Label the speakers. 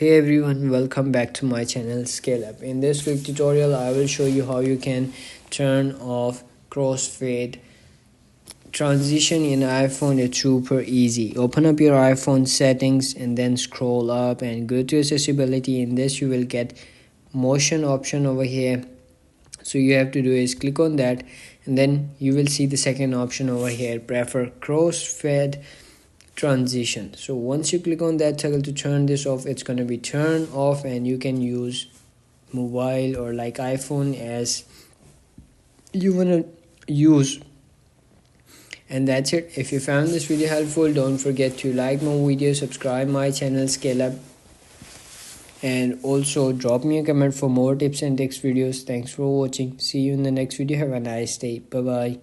Speaker 1: Hey everyone, welcome back to my channel Scale Up. In this quick tutorial, I will show you how you can turn off crossfade transition in iPhone. It's super easy. Open up your iPhone settings and then scroll up and go to accessibility. In this, you will get motion option over here. So you have to do is click on that, and then you will see the second option over here, prefer crossfade transition. So once you click on that toggle to turn this off, it's going to be turned off, and you can use mobile or like iPhone as you want to use. And that's it. If you found this video helpful, don't forget to like my video, subscribe my channel Scale Up, and also drop me a comment for more tips and tricks videos. Thanks for watching. See you in the next video. Have a nice day. Bye bye.